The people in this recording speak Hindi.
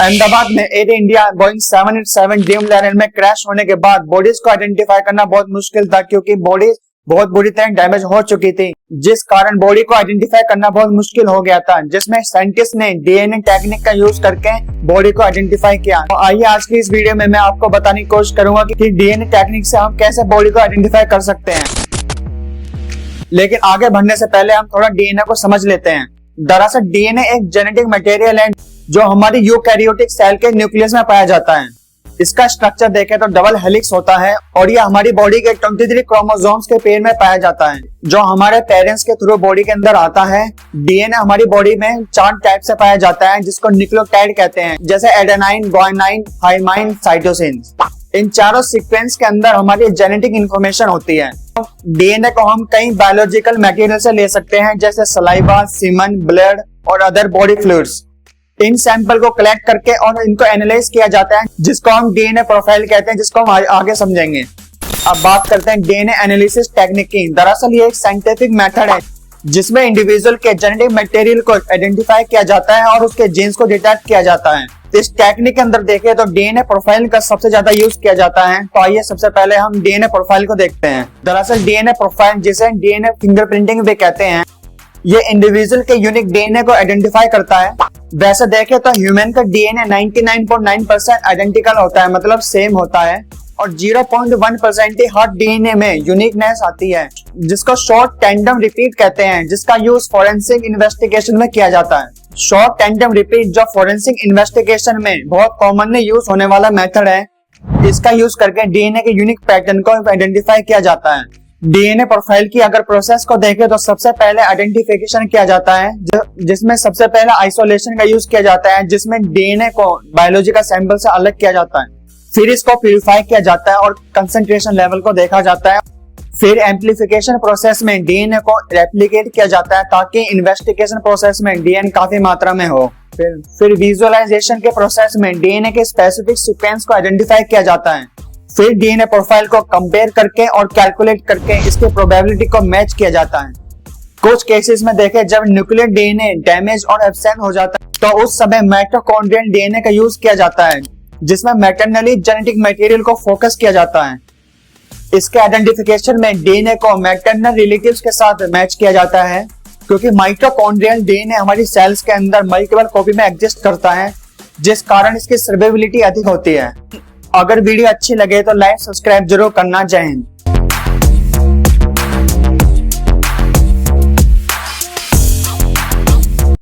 अहमदाबाद में एयर इंडिया बोइंग 787 ड्रीमलाइनर में क्रैश होने के बाद बॉडीज को आइडेंटिफाई करना बहुत मुश्किल था, क्योंकि बॉडीज बहुत बुरी तरह डैमेज हो चुकी थी, जिस कारण बॉडी को आइडेंटिफाई करना बहुत मुश्किल हो गया था। जिसमें साइंटिस्ट ने डीएनए टेक्निक का यूज करके बॉडी को आइडेंटिफाई किया। तो आइए आज की इस वीडियो में मैं आपको बताने की कोशिश करूंगा कि डीएनए टेक्निक से हम कैसे बॉडी को आइडेंटिफाई कर सकते हैं। लेकिन आगे बढ़ने से पहले हम थोड़ा डीएनए को समझ लेते हैं। दरअसल डीएनए एक जेनेटिक मटेरियल है जो हमारी यूकैरियोटिक सेल के न्यूक्लियस में पाया जाता है। इसका स्ट्रक्चर देखें तो डबल हेलिक्स होता है और यह हमारी बॉडी के 23 क्रोमोसोम्स के पेयर में पाया जाता है, जो हमारे पेरेंट्स के थ्रू बॉडी के अंदर आता है। डीएनए हमारी बॉडी में 4 टाइप से पाया जाता है, जिसको न्यूक्लियोटाइड कहते हैं, जैसे एडेनाइन, गुआनिन, थाइमाइन, साइटोसिन। इन चारों सीक्वेंस के अंदर हमारी जेनेटिक इंफॉर्मेशन होती है। डीएनए को हम कई बायोलॉजिकल मटेरियल से ले सकते हैं, जैसे सलाइवा, सीमन, ब्लड और अदर बॉडी फ्लूइड्स। इन सैंपल को कलेक्ट करके और इनको एनालाइज किया जाता है, जिसको हम डीएनए प्रोफाइल कहते हैं, जिसको हम आगे समझेंगे। अब बात करते हैं डीएनए एनालिसिस टेक्निक की। दरअसल ये एक साइंटिफिक मेथड है जिसमें इंडिविजुअल के जेनेटिक मटेरियल को आइडेंटिफाई किया जाता है और उसके जीन्स को डिटेक्ट किया जाता है। इस टेक्निक के अंदर देखें तो डीएनए प्रोफाइल का सबसे ज्यादा यूज किया जाता है। तो आइए सबसे पहले हम डीएनए प्रोफाइल को देखते हैं। दरअसल डीएनए प्रोफाइल, जिसे डीएनए फिंगरप्रिंटिंग भी कहते हैं, ये इंडिविजुअल के यूनिक डीएनए को आइडेंटिफाई करता है। वैसे देखें तो ह्यूमन का डीएनए 99.9% आइडेंटिकल होता है, मतलब सेम होता है, और 0.1% ही हर डीएनए में यूनिकनेस आती है, जिसको शॉर्ट टैंडम रिपीट कहते हैं, जिसका यूज फोरेंसिक इन्वेस्टिगेशन में किया जाता है। शॉर्ट टैंडम रिपीट जो फोरेंसिक इन्वेस्टिगेशन में बहुत कॉमनली यूज होने वाला मेथड है, इसका यूज करके डीएनए के यूनिक पैटर्न को आइडेंटिफाई किया जाता है। डीएनए प्रोफाइल की अगर प्रोसेस को देखें तो सबसे पहले आइडेंटिफिकेशन किया जाता है, जिसमें सबसे पहले आइसोलेशन का यूज किया जाता है, जिसमें डीएनए को बायोलॉजिकल सैंपल से अलग किया जाता है। फिर इसको प्यूरिफाई किया जाता है और कंसंट्रेशन लेवल को देखा जाता है। फिर एम्प्लीफिकेशन प्रोसेस में डीएनए को रेप्लिकेट किया जाता है, ताकि इन्वेस्टिगेशन प्रोसेस में डीएनए काफी मात्रा में हो। फिर विजुअलाइजेशन के प्रोसेस में डीएनए के स्पेसिफिक सीक्वेंस को आइडेंटिफाई किया जाता है। फिर डीएनए प्रोफाइल को कंपेयर करके और कैलकुलेट करके इसके प्रोबेबिलिटी को मैच किया जाता है। कुछ केसेस में देखें जब न्यूक्लियर डीएनए डैमेज और एब्सेंट हो जाता है, तो उस समय माइटोकॉन्ड्रियल डीएनए का यूज किया जाता है, जिसमें मैटरनली जेनेटिक मटेरियल को फोकस किया जाता है। इसके आइडेंटिफिकेशन में डीएनए को मैटरनल रिलेटिव्स के साथ मैच किया जाता है, क्योंकि माइटोकॉन्ड्रियल डीएनए हमारी सेल्स के अंदर मल्टीपल कॉपी में एग्जिस्ट करता है, जिस कारण इसकी सर्वाइवबिलिटी अधिक होती है। अगर वीडियो अच्छी लगे तो लाइक सब्सक्राइब जरूर करना। जय हिंद।